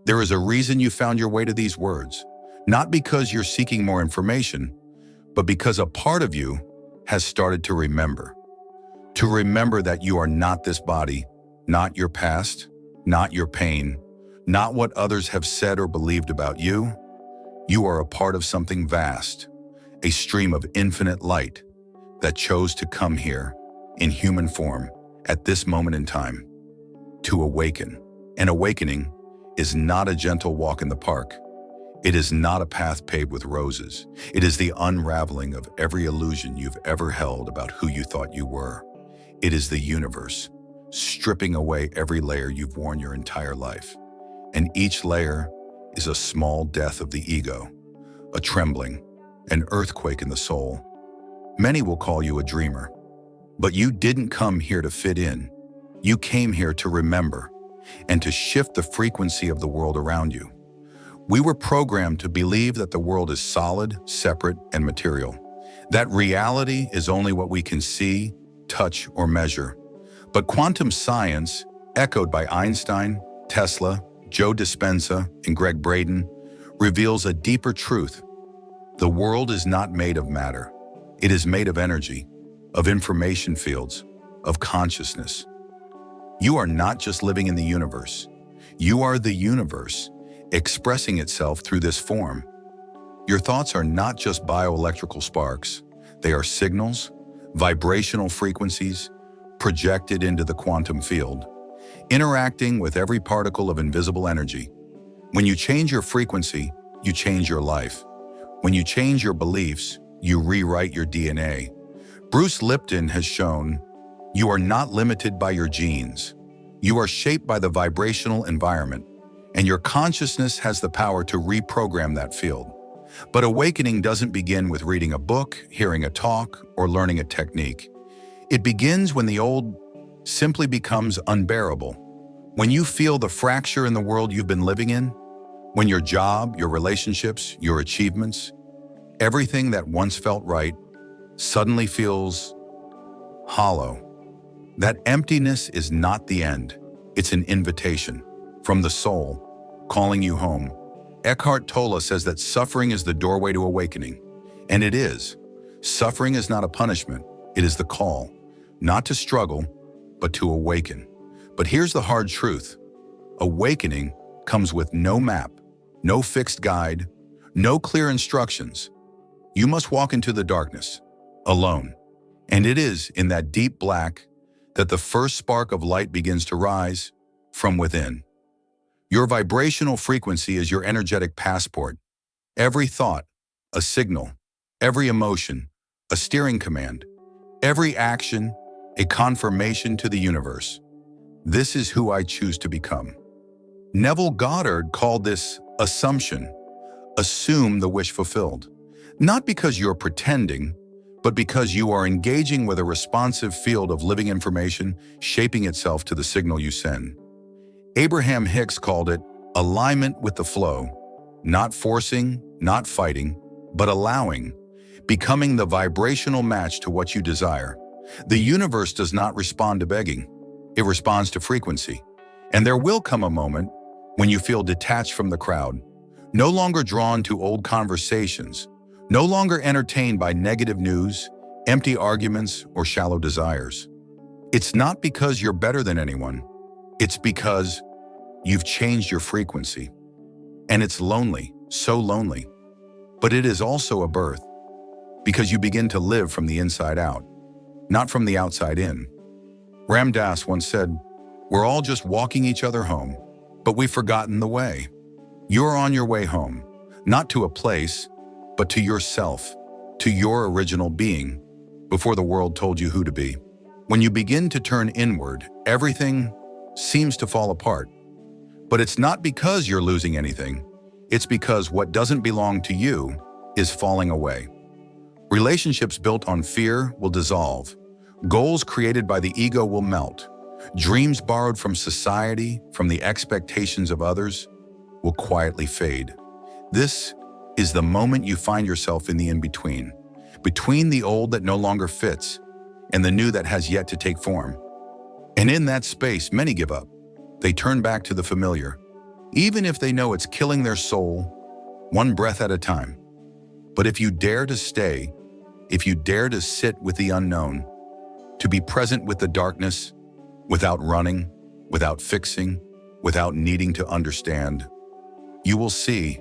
There is a reason you found your way to these words, not because you're seeking more information, but because a part of you has started to remember. To remember that you are not this body, not your past, not your pain, not what others have said or believed about you. You are a part of something vast, a stream of infinite light that chose to come here in human form at this moment in time to awaken. An awakening is not a gentle walk in the park. It is not a path paved with roses. It is the unraveling of every illusion you've ever held about who you thought you were. It is the universe stripping away every layer you've worn your entire life. And each layer is a small death of the ego, a trembling, an earthquake in the soul. Many will call you a dreamer, but you didn't come here to fit in. You came here to remember and to shift the frequency of the world around you. We were programmed to believe that the world is solid, separate, and material. That reality is only what we can see, touch, or measure. But quantum science, echoed by Einstein, Tesla, Joe Dispenza, and Greg Braden, reveals a deeper truth. The world is not made of matter. It is made of energy, of information fields, of consciousness. You are not just living in the universe. You are the universe, expressing itself through this form. Your thoughts are not just bioelectrical sparks. They are signals, vibrational frequencies, projected into the quantum field, interacting with every particle of invisible energy. When you change your frequency, you change your life. When you change your beliefs, you rewrite your DNA. Bruce Lipton has shown you are not limited by your genes. You are shaped by the vibrational environment, and your consciousness has the power to reprogram that field. But awakening doesn't begin with reading a book, hearing a talk, or learning a technique. It begins when the old simply becomes unbearable. When you feel the fracture in the world you've been living in, when your job, your relationships, your achievements, everything that once felt right, suddenly feels hollow. That emptiness is not the end. It's an invitation from the soul, calling you home. Eckhart Tolle says that suffering is the doorway to awakening. And it is. Suffering is not a punishment. It is the call, not to struggle, but to awaken. But here's the hard truth. Awakening comes with no map, no fixed guide, no clear instructions. You must walk into the darkness, alone. And it is in that deep black that the first spark of light begins to rise from within. Your vibrational frequency is your energetic passport. Every thought, a signal. Every emotion, a steering command. Every action, a confirmation to the universe. This is who I choose to become. Neville Goddard called this assumption. Assume the wish fulfilled. Not because you're pretending, but because you are engaging with a responsive field of living information shaping itself to the signal you send. Abraham Hicks called it alignment with the flow, not forcing, not fighting, but allowing, becoming the vibrational match to what you desire. The universe does not respond to begging. It responds to frequency. And there will come a moment when you feel detached from the crowd, no longer drawn to old conversations, no longer entertained by negative news, empty arguments, or shallow desires. It's not because you're better than anyone. It's because you've changed your frequency. And it's lonely, so lonely. But it is also a birth, because you begin to live from the inside out, not from the outside in. Ram Dass once said, "We're all just walking each other home, but we've forgotten the way." You're on your way home, not to a place, but to yourself, to your original being, before the world told you who to be. When you begin to turn inward, everything seems to fall apart. But it's not because you're losing anything. It's because what doesn't belong to you is falling away. Relationships built on fear will dissolve. Goals created by the ego will melt. Dreams borrowed from society, from the expectations of others, will quietly fade. This is the moment you find yourself in the in-between, between the old that no longer fits and the new that has yet to take form. And in that space, many give up. They turn back to the familiar, even if they know it's killing their soul, one breath at a time. But if you dare to stay, if you dare to sit with the unknown, to be present with the darkness, without running, without fixing, without needing to understand, you will see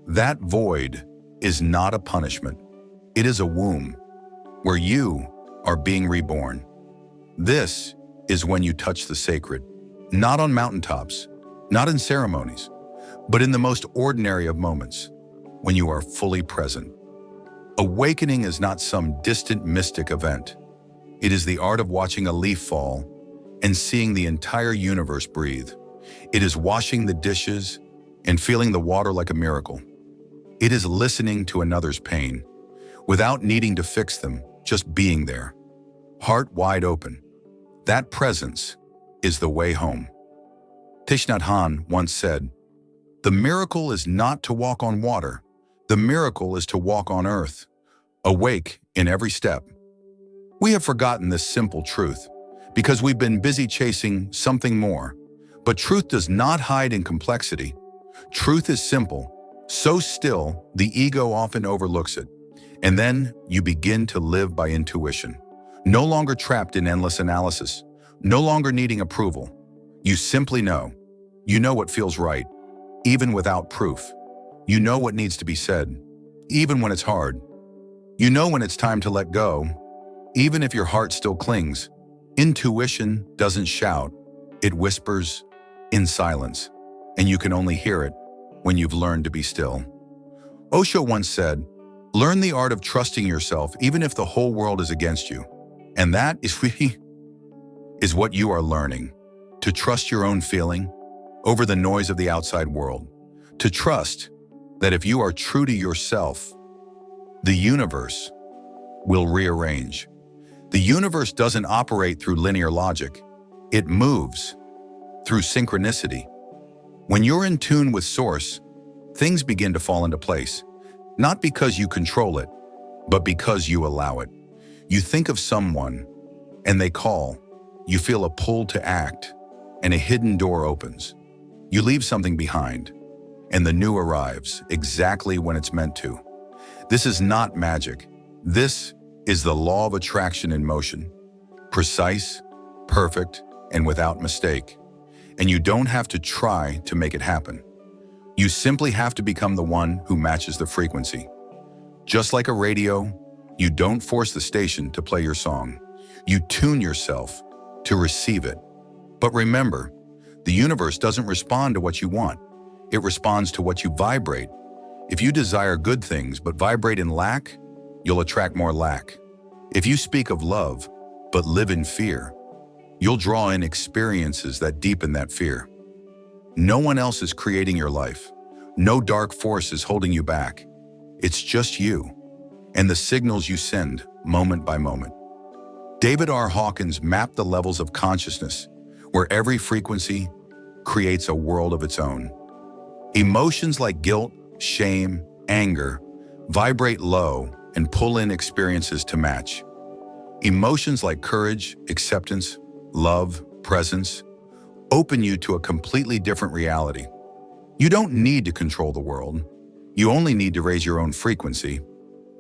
that void is not a punishment. It is a womb where you are being reborn. This is when you touch the sacred, not on mountaintops, not in ceremonies, but in the most ordinary of moments, when you are fully present. Awakening is not some distant mystic event. It is the art of watching a leaf fall and seeing the entire universe breathe. It is washing the dishes and feeling the water like a miracle. It is listening to another's pain without needing to fix them, just being there, heart wide open. That presence is the way home. Thich Nhat Hanh once said, "The miracle is not to walk on water. The miracle is to walk on earth, awake in every step." We have forgotten this simple truth because we've been busy chasing something more. But truth does not hide in complexity. Truth is simple, so still the ego often overlooks it. And then you begin to live by intuition, no longer trapped in endless analysis, no longer needing approval. You simply know. You know what feels right, even without proof. You know what needs to be said, even when it's hard. You know when it's time to let go, even if your heart still clings. Intuition doesn't shout, it whispers in silence, and you can only hear it when you've learned to be still. Osho once said, "Learn the art of trusting yourself even if the whole world is against you." And that is what you are learning. To trust your own feeling over the noise of the outside world. To trust that if you are true to yourself, the universe will rearrange. The universe doesn't operate through linear logic. It moves through synchronicity. When you're in tune with Source, things begin to fall into place, not because you control it, but because you allow it. You think of someone, and they call. You feel a pull to act, and a hidden door opens. You leave something behind, and the new arrives exactly when it's meant to. This is not magic. This is the law of attraction in motion. Precise, perfect, and without mistake. And you don't have to try to make it happen. You simply have to become the one who matches the frequency. Just like a radio, you don't force the station to play your song. You tune yourself to receive it. But remember, the universe doesn't respond to what you want. It responds to what you vibrate. If you desire good things but vibrate in lack, you'll attract more lack. If you speak of love but live in fear, you'll draw in experiences that deepen that fear. No one else is creating your life. No dark force is holding you back. It's just you and the signals you send moment by moment. David R. Hawkins mapped the levels of consciousness, where every frequency creates a world of its own. Emotions like guilt, shame, anger vibrate low and pull in experiences to match. Emotions like courage, acceptance, love, presence open you to a completely different reality. You don't need to control the world. You only need to raise your own frequency,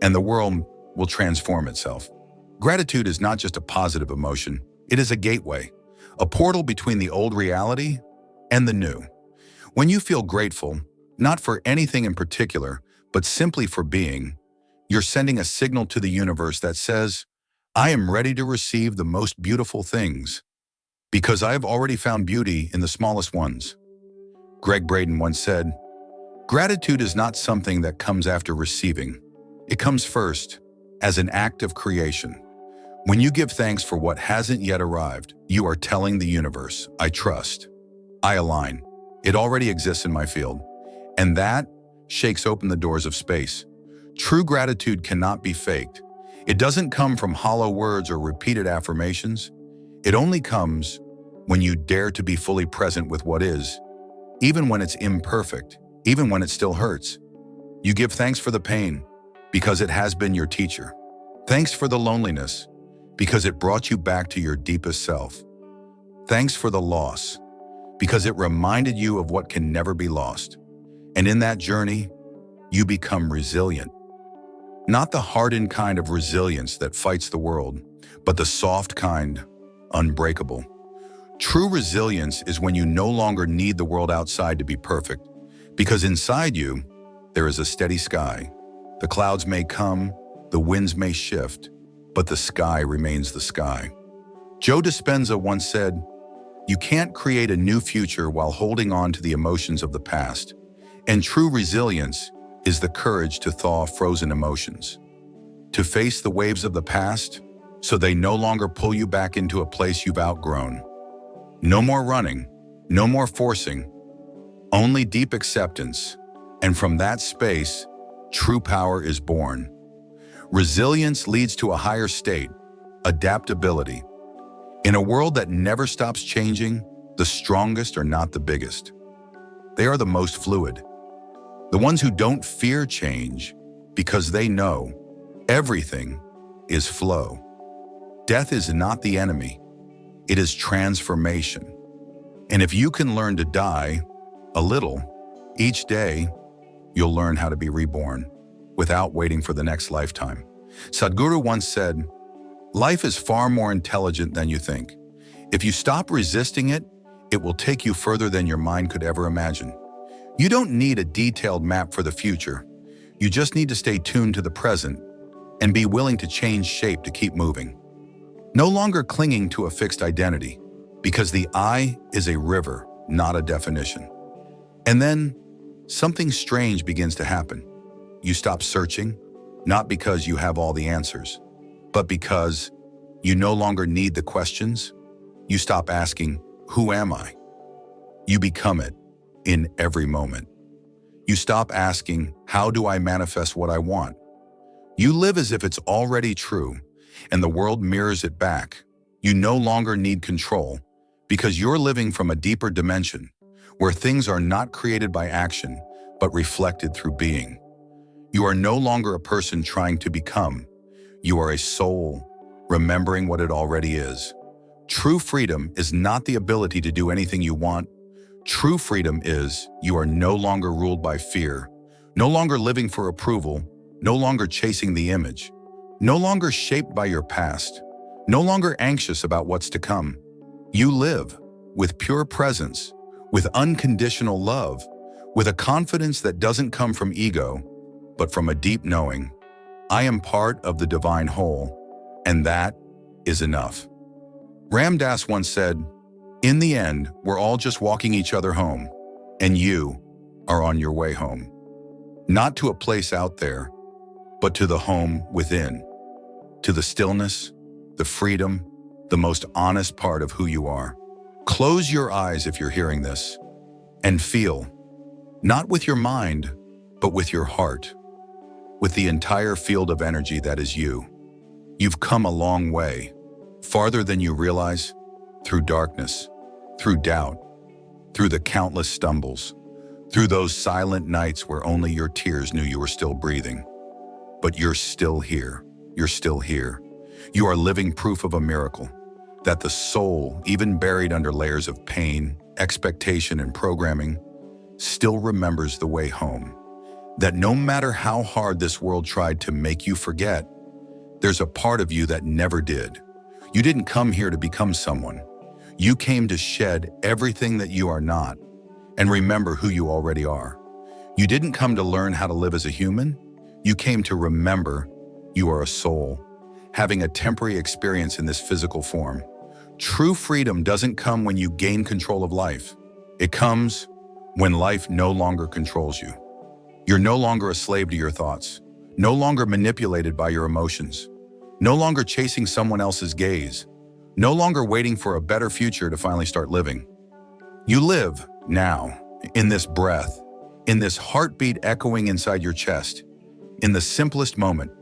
and the world will transform itself. Gratitude is not just a positive emotion. It is a gateway, a portal between the old reality and the new. When you feel grateful, not for anything in particular, but simply for being, you're sending a signal to the universe that says, "I am ready to receive the most beautiful things, because I have already found beauty in the smallest ones." Greg Braden once said, "Gratitude is not something that comes after receiving. It comes first, as an act of creation." When you give thanks for what hasn't yet arrived, you are telling the universe, "I trust. I align. It already exists in my field." And that shakes open the doors of space. True gratitude cannot be faked. It doesn't come from hollow words or repeated affirmations. It only comes when you dare to be fully present with what is, even when it's imperfect, even when it still hurts. You give thanks for the pain, because it has been your teacher. Thanks for the loneliness, because it brought you back to your deepest self. Thanks for the loss, because it reminded you of what can never be lost. And in that journey, you become resilient. Not the hardened kind of resilience that fights the world, but the soft kind, unbreakable. True resilience is when you no longer need the world outside to be perfect, because inside you, there is a steady sky. The clouds may come, the winds may shift, but the sky remains the sky. Joe Dispenza once said, "You can't create a new future while holding on to the emotions of the past." And true resilience is the courage to thaw frozen emotions, to face the waves of the past so they no longer pull you back into a place you've outgrown. No more running, no more forcing, only deep acceptance. And from that space, true power is born. Resilience leads to a higher state, adaptability. In a world that never stops changing, the strongest are not the biggest. They are the most fluid. The ones who don't fear change because they know everything is flow. Death is not the enemy. It is transformation. And if you can learn to die a little each day, you'll learn how to be reborn without waiting for the next lifetime. Sadhguru once said, "Life is far more intelligent than you think. If you stop resisting it, it will take you further than your mind could ever imagine." You don't need a detailed map for the future. You just need to stay tuned to the present and be willing to change shape to keep moving. No longer clinging to a fixed identity, because the I is a river, not a definition. And then something strange begins to happen. You stop searching, not because you have all the answers, but because you no longer need the questions. You stop asking, "Who am I?" You become it in every moment. You stop asking, "How do I manifest what I want?" You live as if it's already true, and the world mirrors it back. You no longer need control, because you're living from a deeper dimension, where things are not created by action, but reflected through being. You are no longer a person trying to become. You are a soul, remembering what it already is. True freedom is not the ability to do anything you want. True freedom is you are no longer ruled by fear, no longer living for approval, no longer chasing the image, no longer shaped by your past, no longer anxious about what's to come. You live with pure presence, with unconditional love, with a confidence that doesn't come from ego, but from a deep knowing. I am part of the divine whole, and that is enough. Ram Dass once said, "In the end, we're all just walking each other home, and you are on your way home. Not to a place out there, but to the home within, to the stillness, the freedom, the most honest part of who you are." Close your eyes if you're hearing this, and feel, not with your mind, but with your heart, with the entire field of energy that is you. You've come a long way, farther than you realize, through darkness, through doubt, through the countless stumbles, through those silent nights where only your tears knew you were still breathing. But you're still here. You're still here. You are living proof of a miracle, that the soul, even buried under layers of pain, expectation, and programming, still remembers the way home. That no matter how hard this world tried to make you forget, there's a part of you that never did. You didn't come here to become someone. You came to shed everything that you are not and remember who you already are. You didn't come to learn how to live as a human. You came to remember you are a soul, having a temporary experience in this physical form. True freedom doesn't come when you gain control of life. It comes when life no longer controls you. You're no longer a slave to your thoughts, no longer manipulated by your emotions, no longer chasing someone else's gaze, no longer waiting for a better future to finally start living. You live now, in this breath, in this heartbeat echoing inside your chest, in the simplest moment.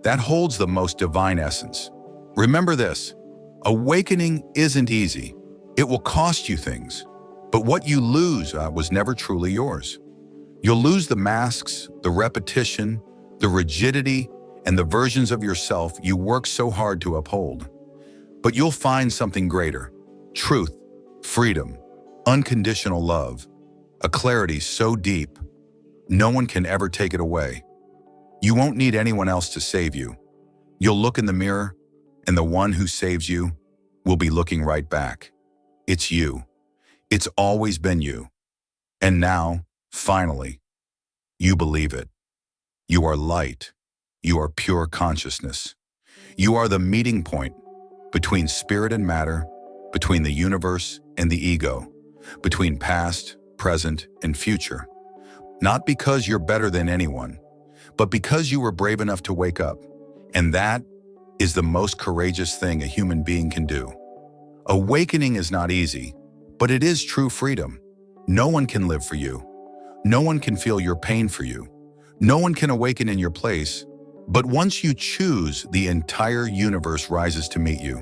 That holds the most divine essence. Remember this, awakening isn't easy. It will cost you things, but what you lose was never truly yours. You'll lose the masks, the repetition, the rigidity, and the versions of yourself you work so hard to uphold. But you'll find something greater: truth, freedom, unconditional love, a clarity so deep, no one can ever take it away. You won't need anyone else to save you. You'll look in the mirror, and the one who saves you will be looking right back. It's you. It's always been you. And now, finally, you believe it. You are light. You are pure consciousness. You are the meeting point between spirit and matter, between the universe and the ego, between past, present, and future. Not because you're better than anyone, but because you were brave enough to wake up. And that is the most courageous thing a human being can do. Awakening is not easy, but it is true freedom. No one can live for you. No one can feel your pain for you. No one can awaken in your place. But once you choose, the entire universe rises to meet you.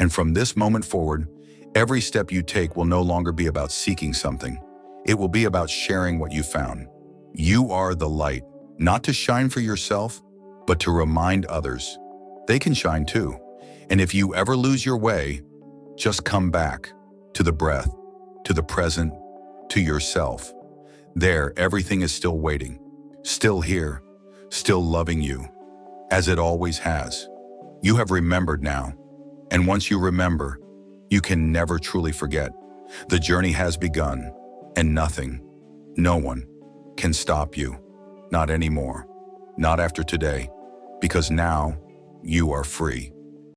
And from this moment forward, every step you take will no longer be about seeking something. It will be about sharing what you found. You are the light, not to shine for yourself, but to remind others. They can shine too. And if you ever lose your way, just come back to the breath, to the present, to yourself. There, everything is still waiting, still here, still loving you, as it always has. You have remembered now. And once you remember, you can never truly forget. The journey has begun, and nothing, no one, can stop you. Not anymore. Not after today. Because now, you are free.